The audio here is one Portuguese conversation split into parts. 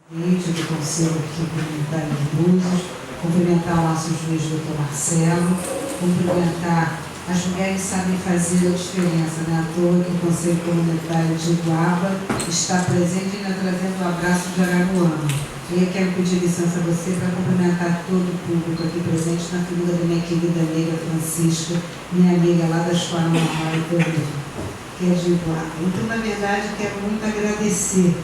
Do Conselho Comunitário de Búzios, cumprimentar o nosso juiz, doutor Marcelo, cumprimentar as mulheres que sabem fazer a diferença, né? À toa que o Conselho Comunitário de Iguaba está presente e ainda trazendo um abraço de Araruama. E eu quero pedir licença a você para cumprimentar todo o público aqui presente na figura da minha querida amiga Francisca, minha amiga lá da Escola Normal que é de Iguaba. Então, na verdade, quero muito agradecer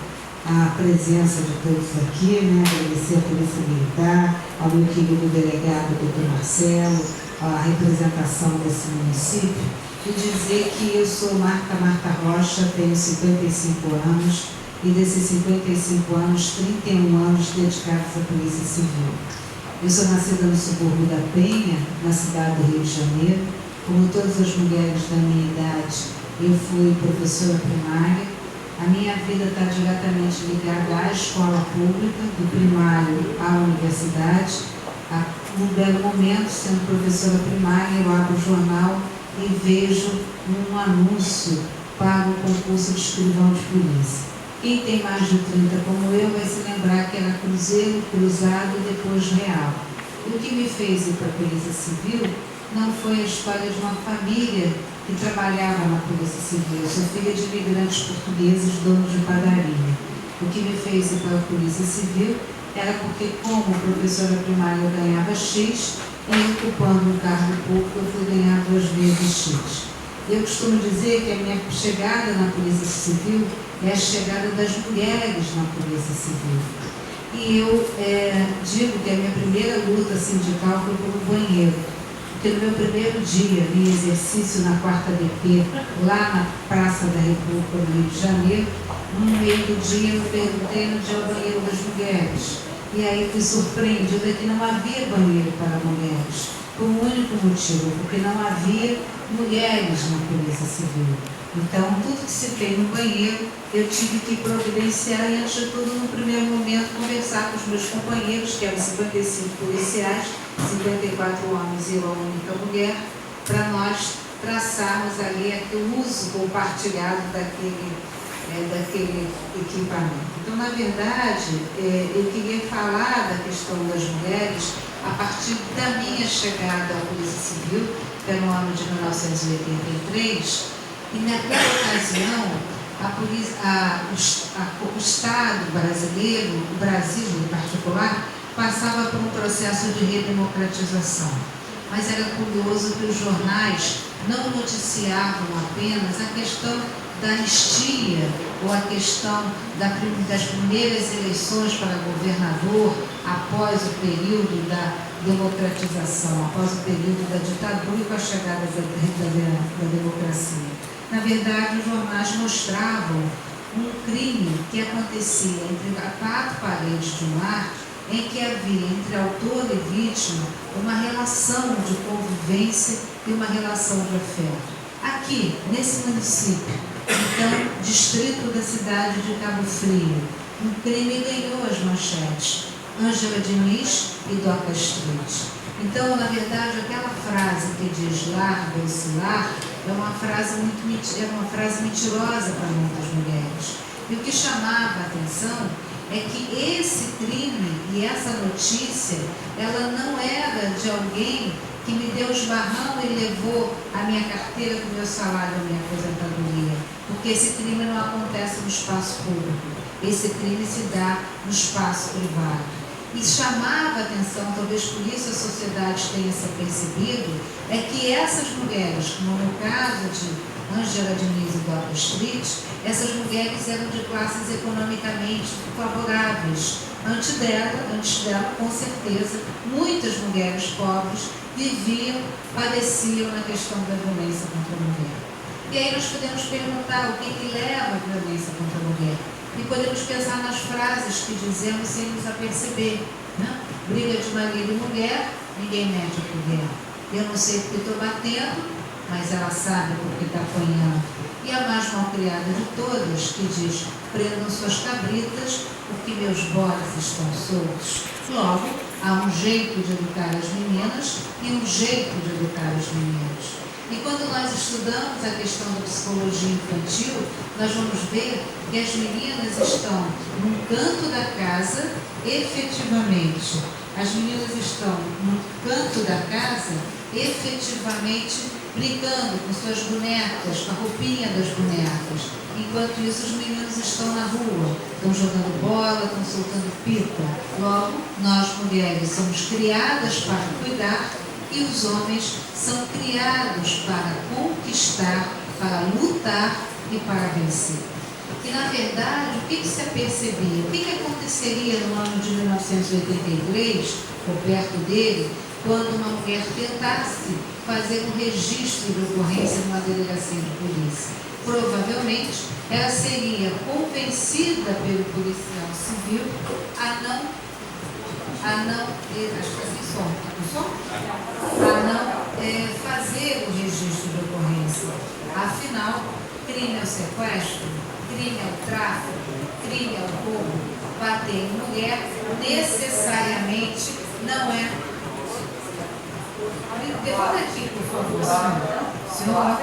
a presença de todos aqui, né? Agradecer à Polícia Militar, ao meu querido delegado, doutor Marcelo, a representação desse município, e dizer que eu sou Marta Rocha, tenho 55 anos, e desses 55 anos, 31 anos dedicados à Polícia Civil. Eu sou nascida no subúrbio da Penha, na cidade do Rio de Janeiro. Como todas as mulheres da minha idade, eu fui professora primária. A minha vida está diretamente ligada à escola pública, do primário à universidade. Num belo momento, sendo professora primária, eu abro o jornal e vejo um anúncio para o concurso de escrivão de polícia. Quem tem mais de 30 como eu vai se lembrar que era Cruzeiro, Cruzado e depois Real. E o que me fez ir para a Polícia Civil não foi a história de uma família que trabalhava na Polícia Civil. Eu sou filha de imigrantes portugueses, donos de padaria. O que me fez ir para a Polícia Civil era porque, como professora primária, eu ganhava X, e ocupando um cargo público, eu fui ganhar 2 vezes X. Eu costumo dizer que a minha chegada na Polícia Civil é a chegada das mulheres na Polícia Civil. E eu digo que a minha primeira luta sindical foi pelo banheiro. Porque no meu primeiro dia em exercício na 4ª DP, lá na Praça da República, no Rio de Janeiro, no meio do dia eu perguntei onde é o banheiro das mulheres. E aí fui surpreendida que não havia banheiro para mulheres, por um único motivo, porque não havia mulheres na Polícia Civil. Então, tudo que se tem no banheiro, eu tive que providenciar e, antes de tudo, no primeiro momento, conversar com os meus companheiros, que eram 55 policiais, 54 homens e uma única mulher, para nós traçarmos ali o uso compartilhado daquele equipamento. Então, na verdade, eu queria falar da questão das mulheres a partir da minha chegada à Polícia Civil, que era no ano de 1983, e naquela ocasião, o Estado brasileiro, o Brasil em particular, passava por um processo de redemocratização. Mas era curioso que os jornais não noticiavam apenas a questão da anistia ou a questão das primeiras eleições para governador após o período da democratização, após o período da ditadura e com a chegada da democracia. Na verdade, os jornais mostravam um crime que acontecia entre 4 paredes de um lar, em que havia entre autor e vítima uma relação de convivência e uma relação de afeto. Aqui, nesse município, então, distrito da cidade de Cabo Frio, um crime ganhou as manchetes, Ângela Diniz e Doca Street. Então, na verdade, aquela frase que diz larga-se lar é uma frase mentirosa para muitas mulheres. E o que chamava a atenção é que esse crime e essa notícia, ela não era de alguém que me deu esbarrão e levou a minha carteira do meu salário, a minha aposentadoria. Porque esse crime não acontece no espaço público. Esse crime se dá no espaço privado. E chamava a atenção, talvez por isso a sociedade tenha se percebido, é que essas mulheres, como no caso de Ângela Diniz e Doca Street, essas mulheres eram de classes economicamente favoráveis. Antes dela, com certeza, muitas mulheres pobres padeciam na questão da violência contra a mulher. E aí nós podemos perguntar o que leva à violência contra a mulher. E podemos pensar nas frases que dizemos sem nos aperceber. Né? Briga de marido e mulher, ninguém mete a colher. Eu não sei porque estou batendo, mas ela sabe porque está apanhando. E a mais mal criada de todas, que diz, prendam suas cabritas, porque meus bodes estão soltos. Logo, há um jeito de educar as meninas e um jeito de educar os meninos. E quando nós estudamos a questão da psicologia infantil, nós vamos ver que as meninas estão num canto da casa, efetivamente. As meninas estão no canto da casa, efetivamente, brincando com suas bonecas, com a roupinha das bonecas. Enquanto isso, os meninos estão na rua, estão jogando bola, estão soltando pipa. Logo, nós mulheres somos criadas para cuidar e os homens são criados para conquistar, para lutar e para vencer. E, na verdade, o que se apercebia? O que aconteceria no ano de 1983, ou perto dele, quando uma mulher tentasse fazer um registro de ocorrência numa delegacia de polícia? Provavelmente, ela seria convencida pelo policial civil a não fazer o registro de ocorrência. Afinal, crime é o sequestro, crime é o tráfico, crime é o roubo, bater em mulher necessariamente não é. Devolve aqui, por favor, senhor.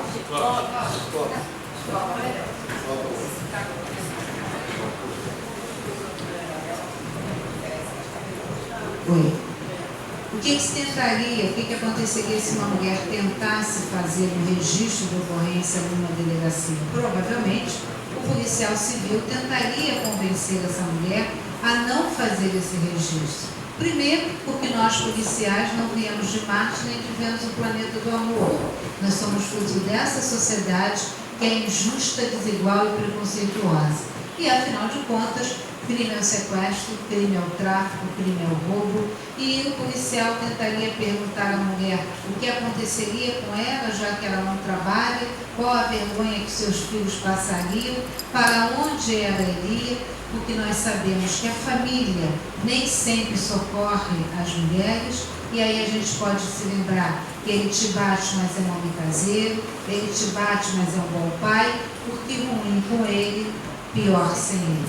Oi. O que se tentaria, o que aconteceria se uma mulher tentasse fazer um registro de ocorrência numa delegacia? Provavelmente, o policial civil tentaria convencer essa mulher a não fazer esse registro. Primeiro, porque nós policiais não viemos de Marte nem vivemos o planeta do amor. Nós somos fruto dessa sociedade que é injusta, desigual e preconceituosa. E, afinal de contas, crime é o sequestro, crime é o tráfico, crime é o roubo. E o policial tentaria perguntar à mulher o que aconteceria com ela, já que ela não trabalha, qual a vergonha que seus filhos passariam, para onde ela iria, porque nós sabemos que a família nem sempre socorre as mulheres. E aí a gente pode se lembrar que ele te bate, mas é um homem caseiro, ele te bate, mas é um bom pai, porque ruim com ele, pior sem ele.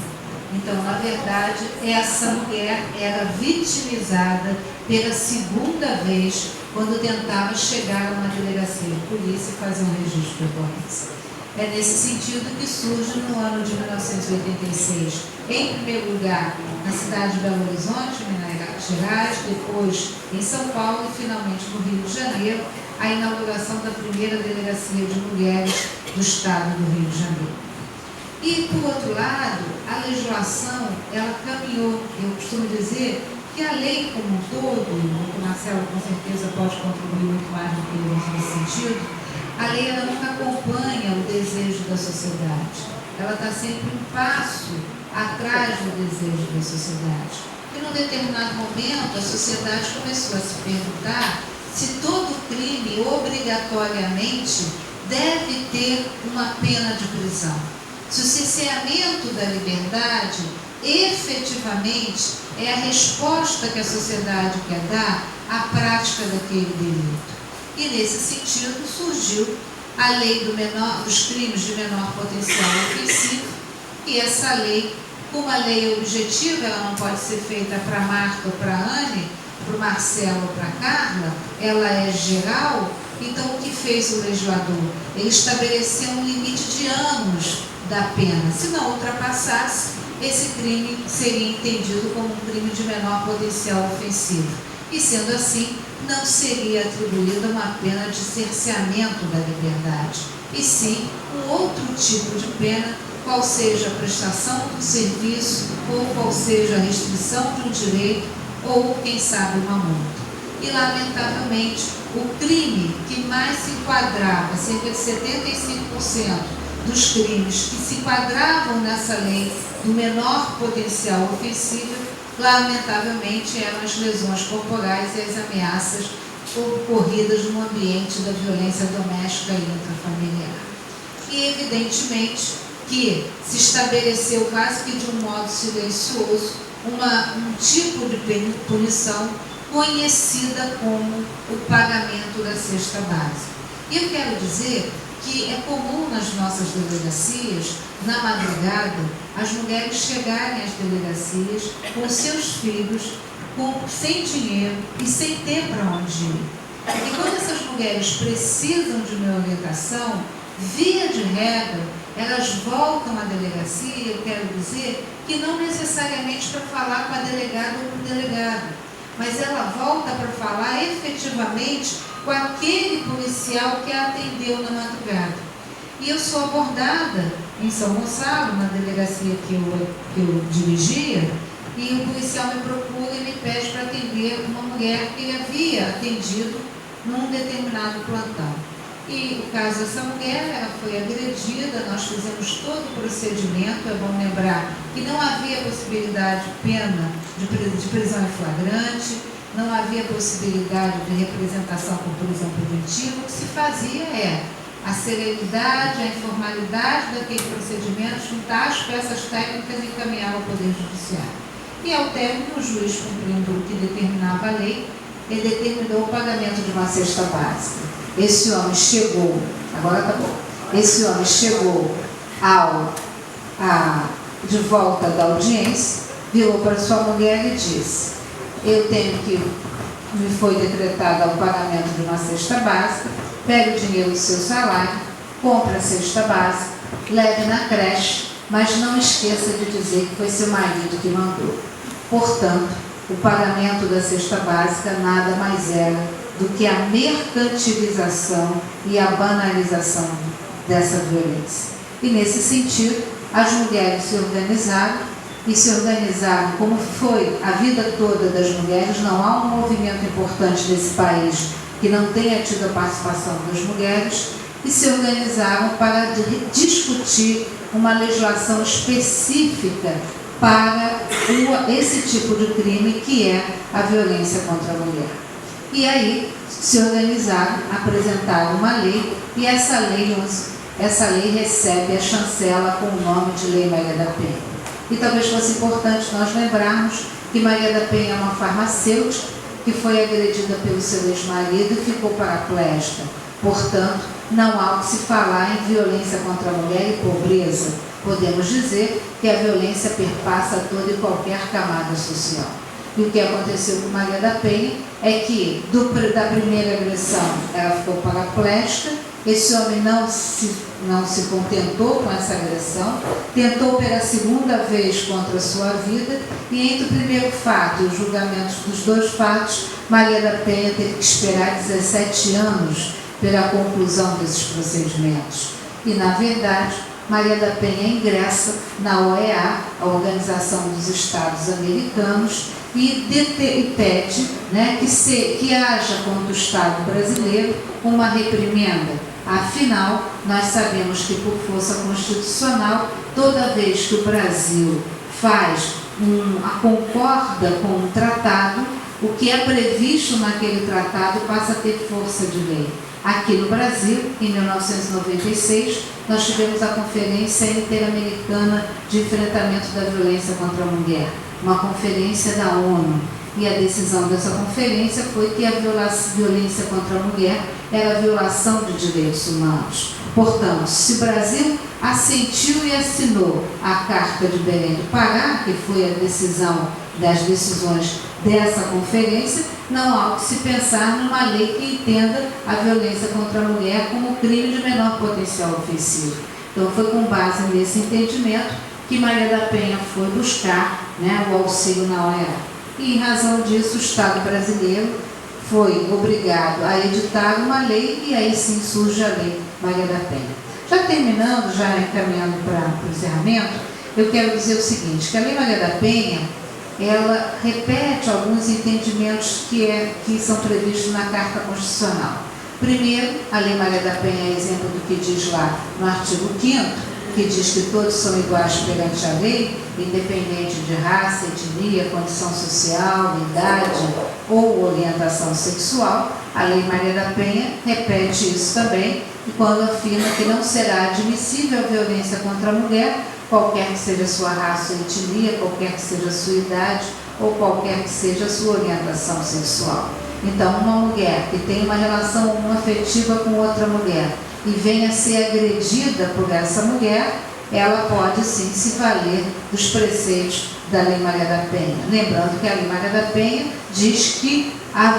Então, na verdade, essa mulher era vitimizada pela segunda vez quando tentava chegar a uma delegacia de polícia e fazer um registro de ocorrência. É nesse sentido que surge no ano de 1986, em primeiro lugar, na cidade de Belo Horizonte, Minas Gerais, depois em São Paulo e finalmente no Rio de Janeiro, a inauguração da primeira delegacia de mulheres do estado do Rio de Janeiro. E, por outro lado, a legislação, ela caminhou. Eu costumo dizer que a lei como um todo, o Marcelo com certeza pode contribuir muito mais do que eu nesse sentido, a lei ela nunca acompanha o desejo da sociedade. Ela está sempre um passo atrás do desejo da sociedade. E num determinado momento, a sociedade começou a se perguntar se todo crime obrigatoriamente deve ter uma pena de prisão. Se o cerceamento da liberdade efetivamente é a resposta que a sociedade quer dar à prática daquele delito. E nesse sentido surgiu a lei dos crimes de menor potencial ofensivo, e essa lei, como a lei é objetiva, ela não pode ser feita para Marta ou para Anne, para o Marcelo ou para a Carla, ela é geral. Então o que fez o legislador? Ele estabeleceu um limite de anos da pena. Se não ultrapassasse, esse crime seria entendido como um crime de menor potencial ofensivo. E sendo assim, não seria atribuída uma pena de cerceamento da liberdade, e sim um outro tipo de pena, qual seja a prestação do serviço, ou qual seja a restrição de um direito, ou, quem sabe, uma multa. E, lamentavelmente, o crime que mais se enquadrava, cerca de 75% dos crimes que se enquadravam nessa lei do menor potencial ofensivo, lamentavelmente eram as lesões corporais e as ameaças ocorridas no ambiente da violência doméstica e intrafamiliar. E evidentemente que se estabeleceu quase que de um modo silencioso um tipo de punição conhecida como o pagamento da cesta básica. E eu quero dizer que é comum nas nossas delegacias, na madrugada, as mulheres chegarem às delegacias com seus filhos, sem dinheiro e sem ter para onde ir. E quando essas mulheres mulheres precisam de uma orientação, via de regra, elas voltam à delegacia, eu quero dizer, que não necessariamente para falar com a delegada ou com o delegado, mas ela volta para falar efetivamente com aquele policial que a atendeu na madrugada. E eu sou abordada em São Gonçalo, na delegacia que eu dirigia, e o policial me procura e me pede para atender uma mulher que ele havia atendido num determinado plantão. E o caso dessa mulher, ela foi agredida, nós fizemos todo o procedimento, é bom lembrar que não havia possibilidade de pena de prisão em flagrante, não havia possibilidade de representação por prisão preventiva. O que se fazia é a serenidade, a informalidade daquele procedimento, juntar as peças técnicas e encaminhar ao Poder Judiciário. E ao término, o juiz, cumprindo o que determinava a lei, ele determinou o pagamento de uma cesta básica. Esse homem chegou, agora tá bom, esse homem chegou de volta da audiência, virou para sua mulher e disse: eu tenho que, me foi decretado o pagamento de uma cesta básica, pegue o dinheiro do seu salário, compre a cesta básica, leve na creche, mas não esqueça de dizer que foi seu marido que mandou. Portanto, o pagamento da cesta básica nada mais era do que a mercantilização e a banalização dessa violência. E nesse sentido, as mulheres se organizaram como foi a vida toda das mulheres. Não há um movimento importante nesse país que não tenha tido a participação das mulheres, e se organizaram para discutir uma legislação específica para esse tipo de crime, que é a violência contra a mulher. E aí se organizaram, apresentaram uma lei, e essa lei recebe a chancela com o nome de Lei Maria da Penha. E talvez fosse importante nós lembrarmos que Maria da Penha é uma farmacêutica que foi agredida pelo seu ex-marido e ficou paraplégica. Portanto, não há o que se falar em violência contra a mulher e pobreza. Podemos dizer que a violência perpassa toda e qualquer camada social. E o que aconteceu com Maria da Penha é que, da primeira agressão, ela ficou paraplégica. Esse homem não se contentou com essa agressão, tentou pela segunda vez contra a sua vida, e entre o primeiro fato e os julgamentos dos dois fatos, Maria da Penha teve que esperar 17 anos pela conclusão desses procedimentos. E, na verdade, Maria da Penha ingressa na OEA, a Organização dos Estados Americanos, e pede, né, que haja contra o Estado brasileiro uma reprimenda. Afinal, nós sabemos que, por força constitucional, toda vez que o Brasil concorda com um tratado, o que é previsto naquele tratado passa a ter força de lei. Aqui no Brasil, em 1996, nós tivemos a Conferência Interamericana de Enfrentamento da Violência contra a Mulher, uma conferência da ONU. E a decisão dessa conferência foi que a violência contra a mulher era a violação de direitos humanos. Portanto, se o Brasil assentiu e assinou a Carta de Belém do Pará, que foi a decisão das decisões dessa conferência, não há o que se pensar numa lei que entenda a violência contra a mulher como crime de menor potencial ofensivo. Então, foi com base nesse entendimento que Maria da Penha foi buscar, né, o auxílio na OEA. E, em razão disso, o Estado brasileiro foi obrigado a editar uma lei, e aí sim surge a Lei Maria da Penha. Já terminando, já encaminhando para o encerramento, eu quero dizer o seguinte, que a Lei Maria da Penha, ela repete alguns entendimentos que são previstos na Carta Constitucional. Primeiro, a Lei Maria da Penha é exemplo do que diz lá no artigo 5º, que diz que todos são iguais perante a lei, independente de raça, etnia, condição social, idade ou orientação sexual. A Lei Maria da Penha repete isso também, quando afirma que não será admissível a violência contra a mulher, qualquer que seja a sua raça ou etnia, qualquer que seja a sua idade ou qualquer que seja a sua orientação sexual. Então, uma mulher que tem uma relação afetiva com outra mulher e venha a ser agredida por essa mulher, ela pode sim se valer dos preceitos da Lei Maria da Penha. Lembrando que a Lei Maria da Penha diz que a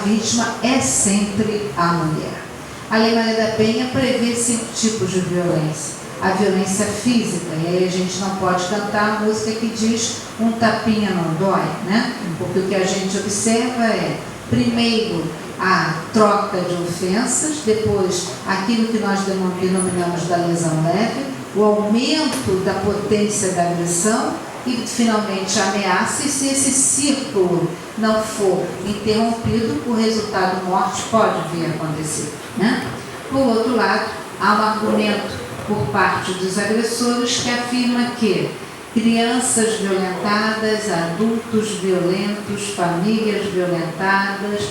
vítima é sempre a mulher. A Lei Maria da Penha prevê 5 tipos de violência. A violência física, e aí a gente não pode cantar a música que diz um tapinha não dói, né? Porque o que a gente observa é, primeiro, a troca de ofensas, depois aquilo que nós denominamos da lesão leve, o aumento da potência da agressão e, finalmente, a ameaça. E se esse círculo não for interrompido, o resultado morte pode vir a acontecer, né? Por outro lado, há um argumento por parte dos agressores que afirma que crianças violentadas, adultos violentos, famílias violentadas,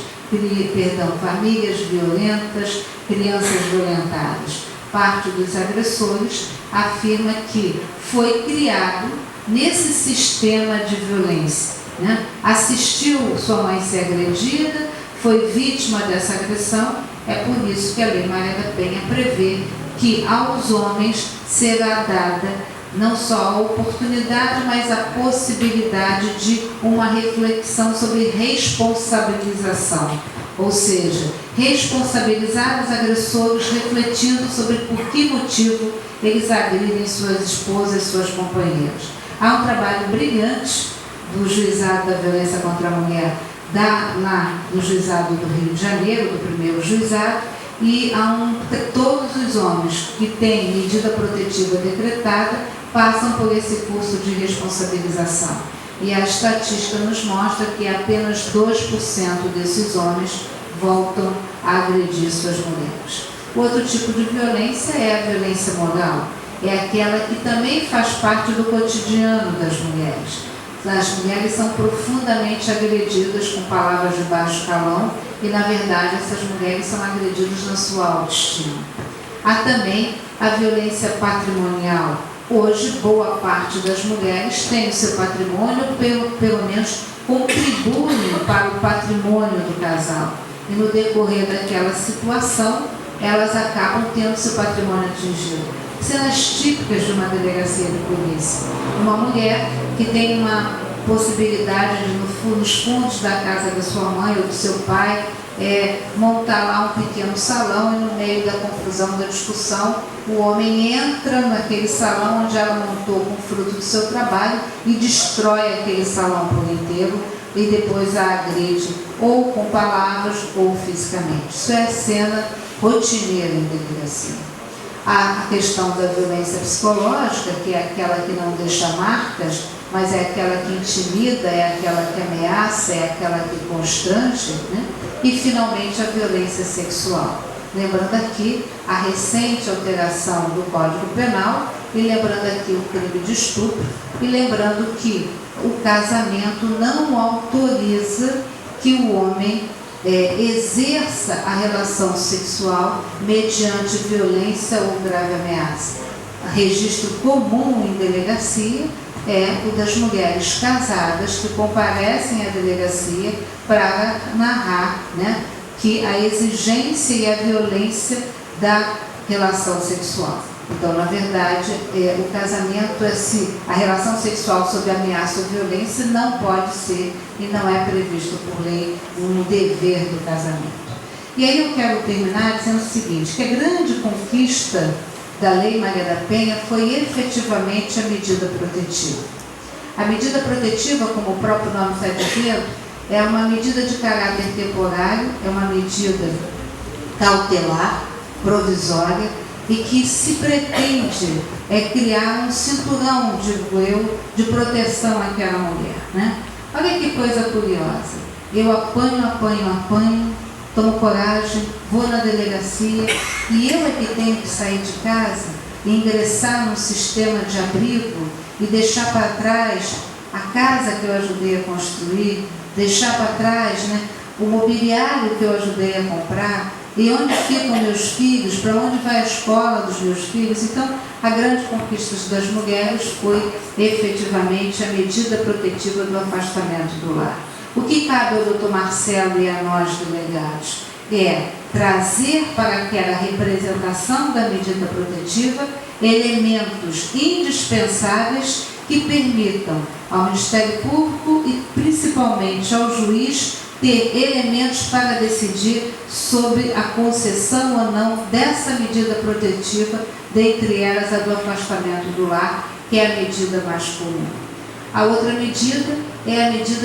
famílias violentas, crianças violentadas. Parte dos agressores afirma que foi criado nesse sistema de violência, né? Assistiu sua mãe ser agredida, foi vítima dessa agressão, é por isso que a Lei Maria da Penha prevê que aos homens será dada não só a oportunidade, mas a possibilidade de uma reflexão sobre responsabilização. Ou seja, responsabilizar os agressores refletindo sobre por que motivo eles agridem suas esposas, suas companheiras. Há um trabalho brilhante do Juizado da Violência contra a Mulher, lá no Juizado do Rio de Janeiro, do primeiro juizado, e todos os homens que têm medida protetiva decretada passam por esse curso de responsabilização. E a estatística nos mostra que apenas 2% desses homens voltam a agredir suas mulheres. Outro tipo de violência é a violência moral. É aquela que também faz parte do cotidiano das mulheres. As mulheres são profundamente agredidas com palavras de baixo calão e, na verdade, essas mulheres são agredidas na sua autoestima. Há também a violência patrimonial. Hoje, boa parte das mulheres tem o seu patrimônio, pelo menos contribuem para o patrimônio do casal. E no decorrer daquela situação, elas acabam tendo seu patrimônio atingido. Cenas típicas de uma delegacia de polícia. Uma mulher que tem uma possibilidade de, nos fundos da casa da sua mãe ou do seu pai, montar lá um pequeno salão, e no meio da confusão, da discussão, o homem entra naquele salão onde ela montou com fruto do seu trabalho e destrói aquele salão por inteiro e depois a agride ou com palavras ou fisicamente. Isso é cena rotineira em delegacia. Há a questão da violência psicológica, que é aquela que não deixa marcas, mas é aquela que intimida, é aquela que ameaça, é aquela que constrange, né? E, finalmente, a violência sexual. Lembrando aqui a recente alteração do Código Penal, e lembrando aqui o crime de estupro, e lembrando que o casamento não autoriza que o homem exerça a relação sexual mediante violência ou grave ameaça. O registro comum em delegacia é o das mulheres casadas que comparecem à delegacia para narrar, né, que a exigência e a violência da relação sexual. Então, na verdade, o casamento, a relação sexual sob ameaça ou violência não pode ser e não é previsto por lei um dever do casamento. E aí eu quero terminar dizendo o seguinte, que a grande conquista da Lei Maria da Penha foi efetivamente a medida protetiva. A medida protetiva, como o próprio nome está dizendo, é uma medida de caráter temporário, é uma medida cautelar, provisória, e que se pretende criar um cinturão, digo eu, de proteção àquela mulher, né? Olha que coisa curiosa. Eu apanho, tomo coragem, vou na delegacia e eu é que tenho que sair de casa e ingressar num sistema de abrigo e deixar para trás a casa que eu ajudei a construir, deixar para trás, né, o mobiliário que eu ajudei a comprar, e onde ficam meus filhos, para onde vai a escola dos meus filhos. Então, a grande conquista das mulheres foi efetivamente a medida protetiva do afastamento do lar. O que cabe ao Dr. Marcelo e a nós, delegados, é trazer para aquela representação da medida protetiva elementos indispensáveis que permitam ao Ministério Público e principalmente ao juiz ter elementos para decidir sobre a concessão ou não dessa medida protetiva, dentre elas a do afastamento do lar, que é a medida mais comum. A outra medida é a medida